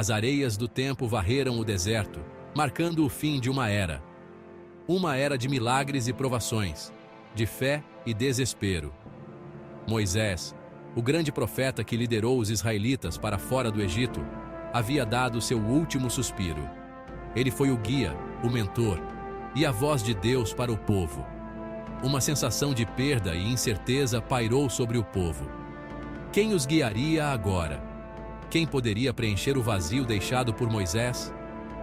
As areias do tempo varreram o deserto, marcando o fim de uma era. Uma era de milagres e provações, de fé e desespero. Moisés, o grande profeta que liderou os israelitas para fora do Egito, havia dado seu último suspiro. Ele foi o guia, o mentor e a voz de Deus para o povo. Uma sensação de perda e incerteza pairou sobre o povo. Quem os guiaria agora? Quem poderia preencher o vazio deixado por Moisés?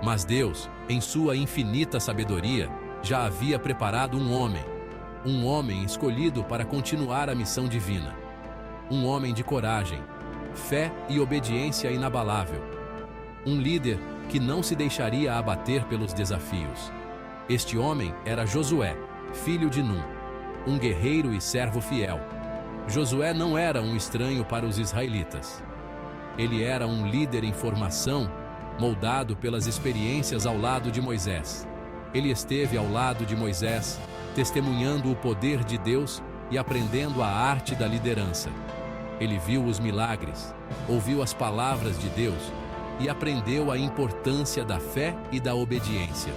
Mas Deus, em sua infinita sabedoria, já havia preparado um homem escolhido para continuar a missão divina. Um homem de coragem, fé e obediência inabalável. Um líder que não se deixaria abater pelos desafios. Este homem era Josué, filho de Num, um guerreiro e servo fiel. Josué não era um estranho para os israelitas. Ele era um líder em formação, moldado pelas experiências ao lado de Moisés. Ele esteve ao lado de Moisés, testemunhando o poder de Deus e aprendendo a arte da liderança. Ele viu os milagres, ouviu as palavras de Deus e aprendeu a importância da fé e da obediência.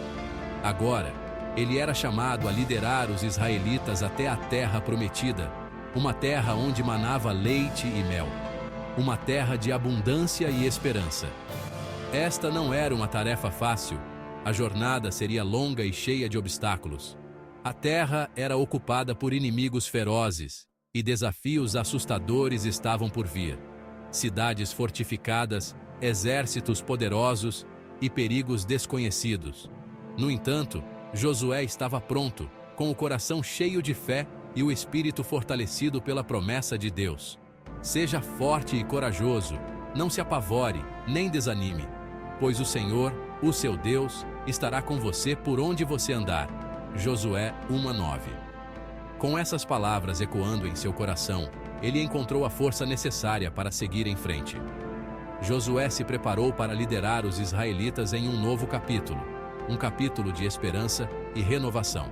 Agora, ele era chamado a liderar os israelitas até a terra prometida, uma terra onde manava leite e mel, uma terra de abundância e esperança. Esta não era uma tarefa fácil, a jornada seria longa e cheia de obstáculos. A terra era ocupada por inimigos ferozes, e desafios assustadores estavam por vir. Cidades fortificadas, exércitos poderosos e perigos desconhecidos. No entanto, Josué estava pronto, com o coração cheio de fé e o espírito fortalecido pela promessa de Deus. Seja forte e corajoso, não se apavore, nem desanime, pois o Senhor, o seu Deus, estará com você por onde você andar. Josué 1:9. Com essas palavras ecoando em seu coração, ele encontrou a força necessária para seguir em frente. Josué se preparou para liderar os israelitas em um novo capítulo, um capítulo de esperança e renovação.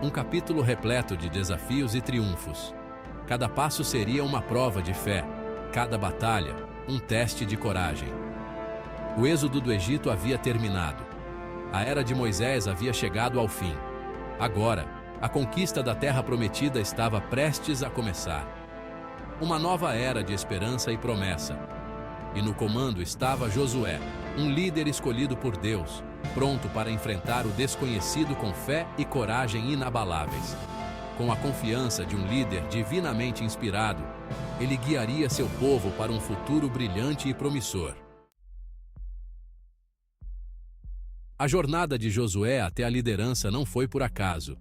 Um capítulo repleto de desafios e triunfos. Cada passo seria uma prova de fé, cada batalha, um teste de coragem. O êxodo do Egito havia terminado. A era de Moisés havia chegado ao fim. Agora, a conquista da terra prometida estava prestes a começar. Uma nova era de esperança e promessa. E no comando estava Josué, um líder escolhido por Deus, pronto para enfrentar o desconhecido com fé e coragem inabaláveis. Com a confiança de um líder divinamente inspirado, ele guiaria seu povo para um futuro brilhante e promissor. A jornada de Josué até a liderança não foi por acaso.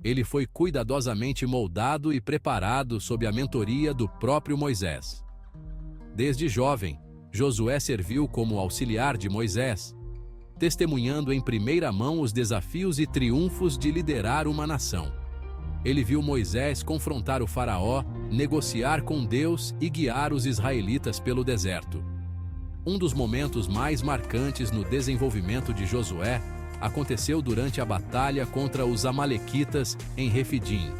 Ele foi cuidadosamente moldado e preparado sob a mentoria do próprio Moisés. Desde jovem, Josué serviu como auxiliar de Moisés, testemunhando em primeira mão os desafios e triunfos de liderar uma nação. Ele viu Moisés confrontar o faraó, negociar com Deus e guiar os israelitas pelo deserto. Um dos momentos mais marcantes no desenvolvimento de Josué aconteceu durante a batalha contra os amalequitas em Refidim.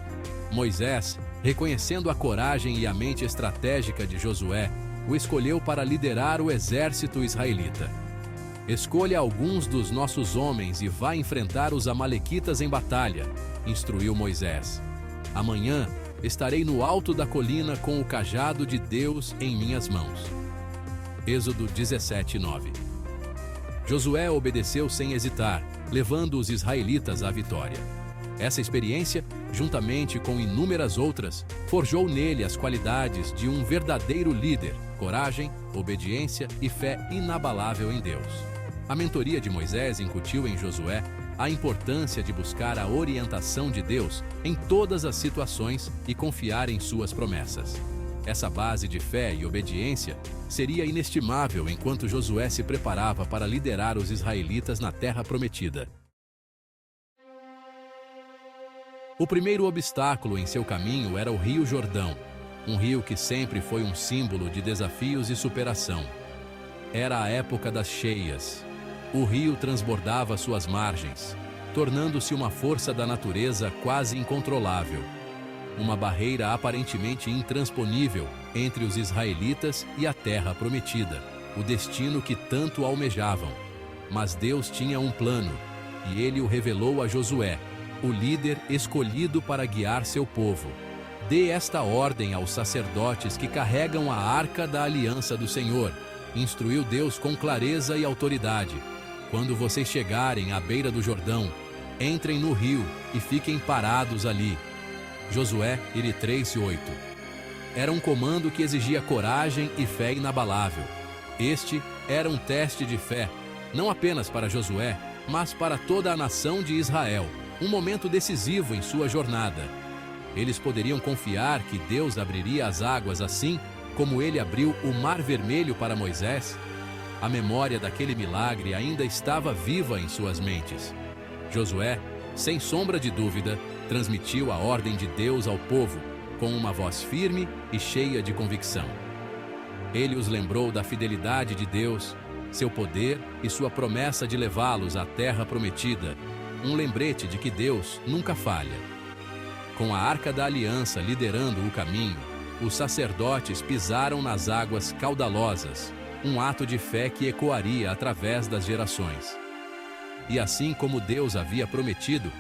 Moisés, reconhecendo a coragem e a mente estratégica de Josué, o escolheu para liderar o exército israelita. Escolha alguns dos nossos homens e vá enfrentar os amalequitas em batalha, instruiu Moisés. Amanhã estarei no alto da colina com o cajado de Deus em minhas mãos. Êxodo 17:9. Josué obedeceu sem hesitar, levando os israelitas à vitória. Essa experiência, juntamente com inúmeras outras, forjou nele as qualidades de um verdadeiro líder: coragem, obediência e fé inabalável em Deus. A mentoria de Moisés incutiu em Josué a importância de buscar a orientação de Deus em todas as situações e confiar em suas promessas. Essa base de fé e obediência seria inestimável enquanto Josué se preparava para liderar os israelitas na terra prometida. O primeiro obstáculo em seu caminho era o Rio Jordão, um rio que sempre foi um símbolo de desafios e superação. Era a época das cheias. O rio transbordava suas margens, tornando-se uma força da natureza quase incontrolável. Uma barreira aparentemente intransponível entre os israelitas e a terra prometida. o destino que tanto almejavam. Mas Deus tinha um plano, e ele o revelou a Josué, o líder escolhido para guiar seu povo. Dê esta ordem aos sacerdotes que carregam a arca da aliança do Senhor, instruiu Deus com clareza e autoridade. Quando vocês chegarem à beira do Jordão, entrem no rio e fiquem parados ali. Josué 3:8. Era um comando que exigia coragem e fé inabalável. Este era um teste de fé, não apenas para Josué, mas para toda a nação de Israel, um momento decisivo em sua jornada. Eles poderiam confiar que Deus abriria as águas assim como ele abriu o Mar Vermelho para Moisés? A memória daquele milagre ainda estava viva em suas mentes. Josué, sem sombra de dúvida, transmitiu a ordem de Deus ao povo, com uma voz firme e cheia de convicção. Ele os lembrou da fidelidade de Deus, seu poder e sua promessa de levá-los à terra prometida, um lembrete de que Deus nunca falha. Com a Arca da Aliança liderando o caminho, os sacerdotes pisaram nas águas caudalosas, um ato de fé que ecoaria através das gerações. E assim como Deus havia prometido,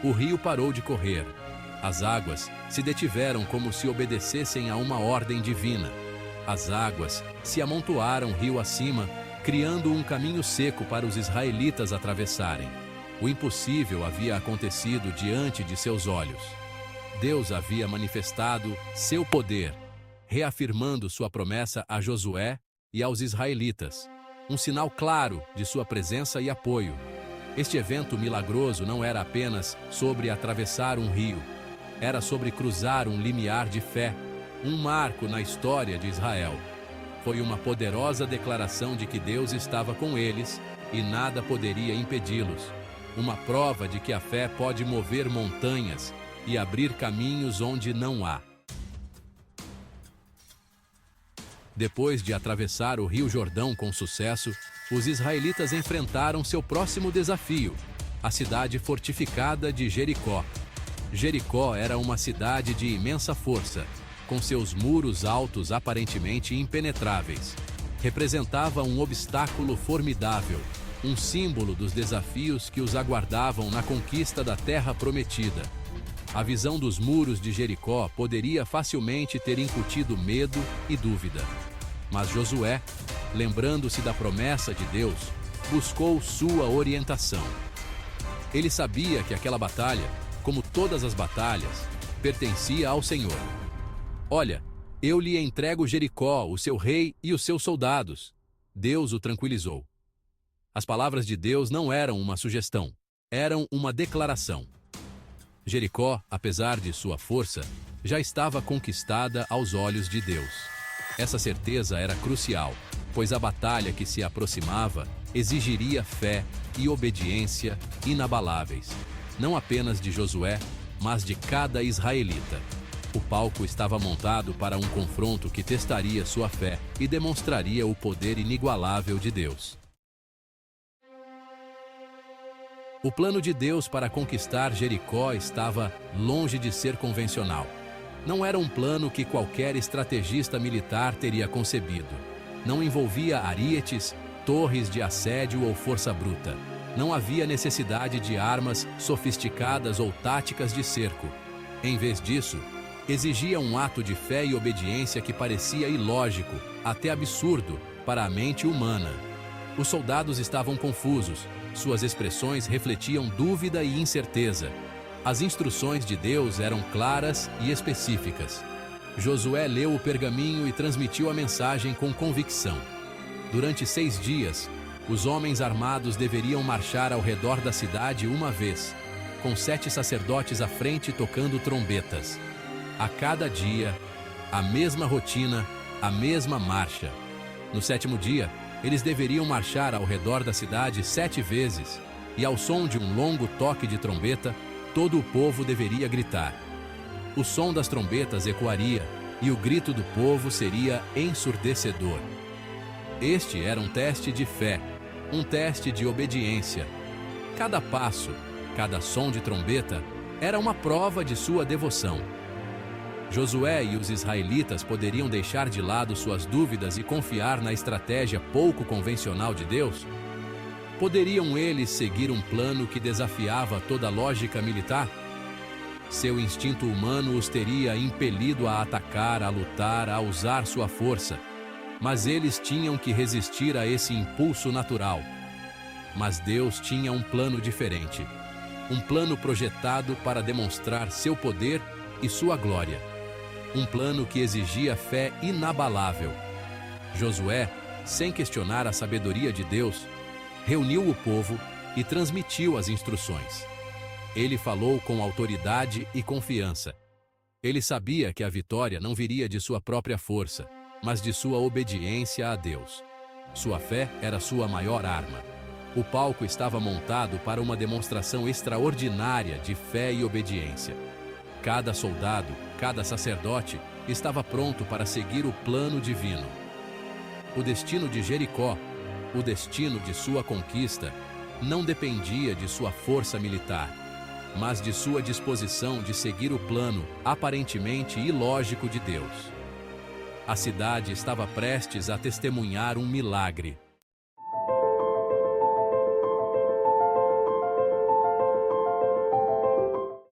o rio parou de correr. As águas se detiveram como se obedecessem a uma ordem divina. As águas se amontoaram rio acima, criando um caminho seco para os israelitas atravessarem. O impossível havia acontecido diante de seus olhos. Deus havia manifestado seu poder, reafirmando sua promessa a Josué e aos israelitas, um sinal claro de sua presença e apoio. Este evento milagroso não era apenas sobre atravessar um rio, era sobre cruzar um limiar de fé, um marco na história de Israel. Foi uma poderosa declaração de que Deus estava com eles e nada poderia impedi-los. Uma prova de que a fé pode mover montanhas e abrir caminhos onde não há. Depois de atravessar o Rio Jordão com sucesso, os israelitas enfrentaram seu próximo desafio, a cidade fortificada de Jericó. Jericó era uma cidade de imensa força, com seus muros altos aparentemente impenetráveis. Representava um obstáculo formidável, um símbolo dos desafios que os aguardavam na conquista da terra prometida. A visão dos muros de Jericó poderia facilmente ter incutido medo e dúvida. Mas Josué, lembrando-se da promessa de Deus, buscou sua orientação. Ele sabia que aquela batalha, como todas as batalhas, pertencia ao Senhor. Olha, eu lhe entrego Jericó, o seu rei e os seus soldados. Deus o tranquilizou. As palavras de Deus não eram uma sugestão, eram uma declaração. Jericó, apesar de sua força, já estava conquistada aos olhos de Deus. Essa certeza era crucial, pois a batalha que se aproximava exigiria fé e obediência inabaláveis, não apenas de Josué, mas de cada israelita. O palco estava montado para um confronto que testaria sua fé e demonstraria o poder inigualável de Deus. O plano de Deus para conquistar Jericó estava longe de ser convencional. Não era um plano que qualquer estrategista militar teria concebido. Não envolvia arietes, torres de assédio ou força bruta. Não havia necessidade de armas sofisticadas ou táticas de cerco. Em vez disso, exigia um ato de fé e obediência que parecia ilógico, até absurdo, para a mente humana. Os soldados estavam confusos. Suas expressões refletiam dúvida e incerteza. As instruções de Deus eram claras e específicas. Josué leu o pergaminho e transmitiu a mensagem com convicção. Durante 6 dias, os homens armados deveriam marchar ao redor da cidade uma vez, com 7 sacerdotes à frente tocando trombetas. A cada dia, a mesma rotina, a mesma marcha. No 7º dia, eles deveriam marchar ao redor da cidade 7 vezes, e ao som de um longo toque de trombeta, todo o povo deveria gritar. O som das trombetas ecoaria, e o grito do povo seria ensurdecedor. Este era um teste de fé, um teste de obediência. Cada passo, cada som de trombeta, era uma prova de sua devoção. Josué e os israelitas poderiam deixar de lado suas dúvidas e confiar na estratégia pouco convencional de Deus? Poderiam eles seguir um plano que desafiava toda a lógica militar? Seu instinto humano os teria impelido a atacar, a lutar, a usar sua força. Mas eles tinham que resistir a esse impulso natural. Mas Deus tinha um plano diferente. Um plano projetado para demonstrar seu poder e sua glória. Um plano que exigia fé inabalável. Josué, sem questionar a sabedoria de Deus, reuniu o povo e transmitiu as instruções. Ele falou com autoridade e confiança. Ele sabia que a vitória não viria de sua própria força, mas de sua obediência a Deus. Sua fé era sua maior arma. O palco estava montado para uma demonstração extraordinária de fé e obediência. Cada soldado, cada sacerdote, estava pronto para seguir o plano divino. O destino de Jericó, o destino de sua conquista, não dependia de sua força militar, mas de sua disposição de seguir o plano aparentemente ilógico de Deus. A cidade estava prestes a testemunhar um milagre.